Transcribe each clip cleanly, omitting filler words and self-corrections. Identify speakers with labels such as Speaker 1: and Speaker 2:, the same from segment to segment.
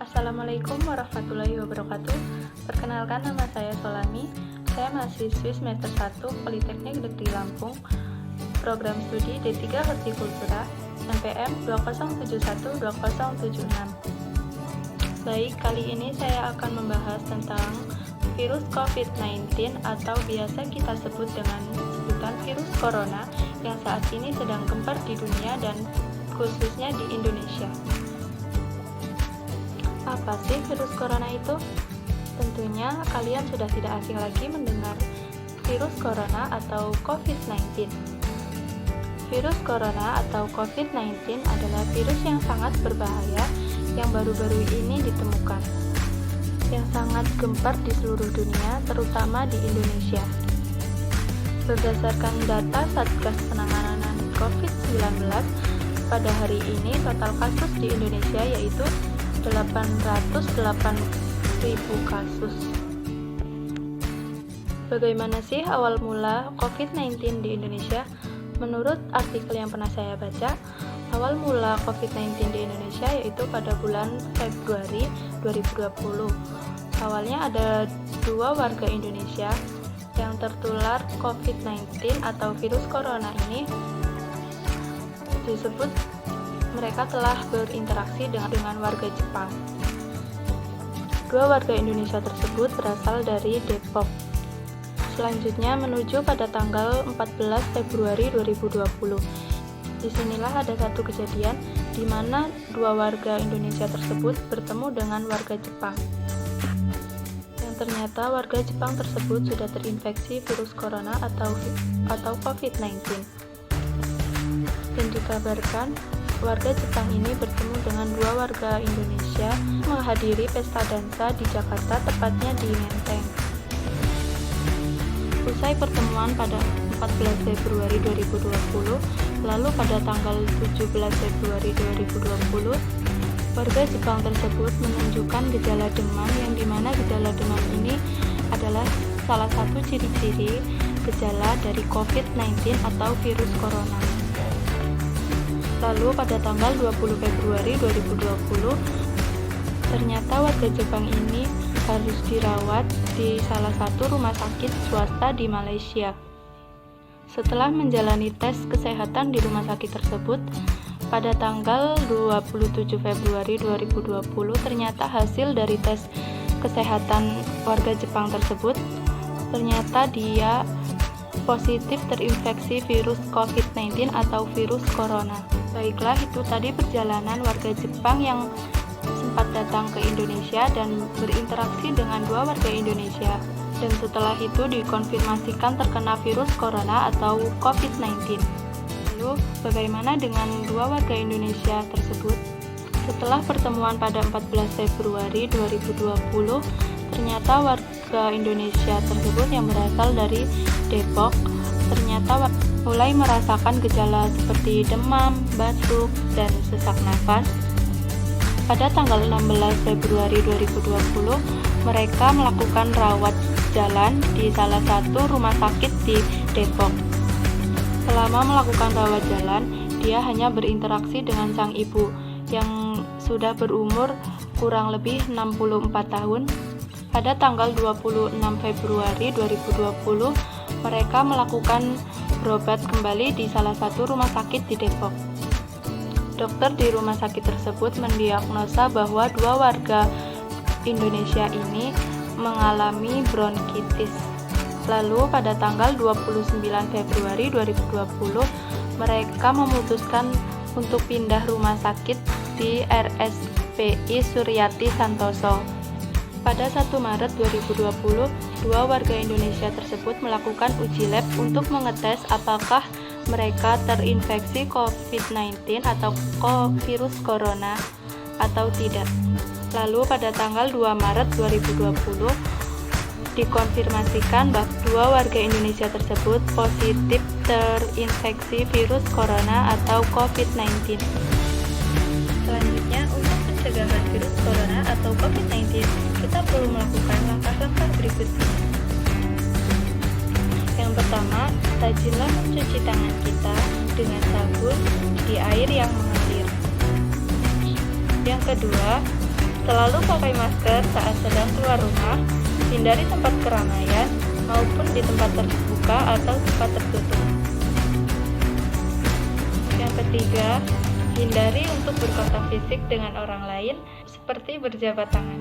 Speaker 1: Assalamualaikum warahmatullahi wabarakatuh. Perkenalkan, nama saya Solani. Saya mahasiswi semester 1 Politeknik Negeri Lampung, program studi D3 Hortikultura, NPM 20712076. Baik, kali ini saya akan membahas tentang virus COVID-19 atau biasa kita sebut dengan sebutan virus corona yang saat ini sedang gempar di dunia dan khususnya di Indonesia. Apa sih virus corona itu? Tentunya kalian sudah tidak asing lagi mendengar virus corona atau COVID-19. Virus corona atau COVID-19 adalah virus yang sangat berbahaya yang baru-baru ini ditemukan, yang sangat gempar di seluruh dunia, terutama di Indonesia. Berdasarkan data Satgas Penanganan COVID-19, pada hari ini total kasus di Indonesia yaitu 808.000 kasus. Bagaimana sih awal mula COVID-19 di Indonesia? Menurut artikel yang pernah saya baca, awal mula COVID-19 di Indonesia yaitu pada bulan Februari 2020. Awalnya ada 2 warga Indonesia yang tertular COVID-19 atau virus corona ini. Disebut mereka telah berinteraksi dengan warga Jepang. 2 warga Indonesia tersebut berasal dari Depok. Selanjutnya menuju pada tanggal 14 Februari 2020. Disinilah ada satu kejadian di mana 2 warga Indonesia tersebut bertemu dengan warga Jepang. Yang ternyata warga Jepang tersebut sudah terinfeksi virus corona atau COVID-19. Dan dikabarkan warga Jepang ini bertemu dengan 2 warga Indonesia menghadiri pesta dansa di Jakarta, tepatnya di Menteng. Usai pertemuan pada 14 Februari 2020, lalu pada tanggal 17 Februari 2020, warga Jepang tersebut menunjukkan gejala demam yang dimana gejala demam ini adalah salah satu ciri-ciri gejala dari COVID-19 atau virus corona. Lalu pada tanggal 20 Februari 2020, ternyata warga Jepang ini harus dirawat di salah satu rumah sakit swasta di Malaysia. Setelah menjalani tes kesehatan di rumah sakit tersebut, pada tanggal 27 Februari 2020, ternyata hasil dari tes kesehatan warga Jepang tersebut, ternyata dia positif terinfeksi virus COVID-19 atau virus corona. Baiklah, itu tadi perjalanan warga Jepang yang sempat datang ke Indonesia dan berinteraksi dengan 2 warga Indonesia. Dan setelah itu dikonfirmasikan terkena virus corona atau COVID-19. Lalu, bagaimana dengan 2 warga Indonesia tersebut? Setelah pertemuan pada 14 Februari 2020, ternyata warga Indonesia tersebut yang berasal dari Depok ternyata mulai merasakan gejala seperti demam, batuk, dan sesak nafas. Pada tanggal 16 Februari 2020, mereka melakukan rawat jalan di salah satu rumah sakit di Depok. Selama melakukan rawat jalan, dia hanya berinteraksi dengan sang ibu yang sudah berumur kurang lebih 64 tahun. Pada tanggal 26 Februari 2020, mereka melakukan berobat kembali di salah satu rumah sakit di Depok. Dokter di rumah sakit tersebut mendiagnosa bahwa 2 warga Indonesia ini mengalami bronkitis. Lalu pada tanggal 29 Februari 2020, mereka memutuskan untuk pindah rumah sakit di RSPI Suryati Santoso. Pada 1 Maret 2020, 2 warga Indonesia tersebut melakukan uji lab untuk mengetes apakah mereka terinfeksi COVID-19 atau virus corona atau tidak. Lalu pada tanggal 2 Maret 2020, dikonfirmasikan bahwa 2 warga Indonesia tersebut positif terinfeksi virus corona atau COVID-19. Selanjutnya, untuk pencegahan virus corona atau COVID-19, kita perlu melakukan langkah-langkah berikut ini. Yang pertama, rajinlah mencuci tangan kita dengan sabun di air yang mengalir. Yang kedua, Selalu pakai masker saat sedang keluar rumah, hindari tempat keramaian maupun di tempat terbuka atau tempat tertutup. Yang ketiga, hindari untuk berkontak fisik dengan orang lain seperti berjabat tangan.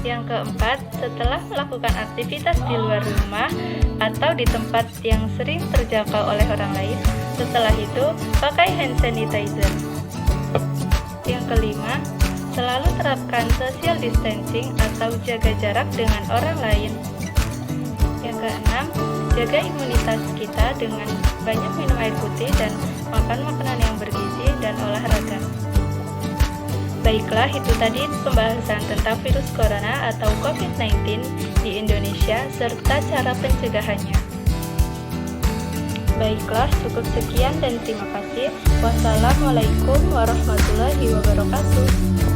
Speaker 1: Yang keempat, setelah melakukan aktivitas di luar rumah atau di tempat yang sering terjangkau oleh orang lain, setelah itu pakai hand sanitizer. Yang kelima, selalu terapkan social distancing atau jaga jarak dengan orang lain. Yang keenam, jaga imunitas kita dengan banyak minum air putih dan makan makanan yang bergizi dan olahraga. Baiklah, itu tadi pembahasan tentang virus corona atau COVID-19 di Indonesia serta cara pencegahannya. Baiklah, cukup sekian dan terima kasih. Wassalamualaikum warahmatullahi wabarakatuh.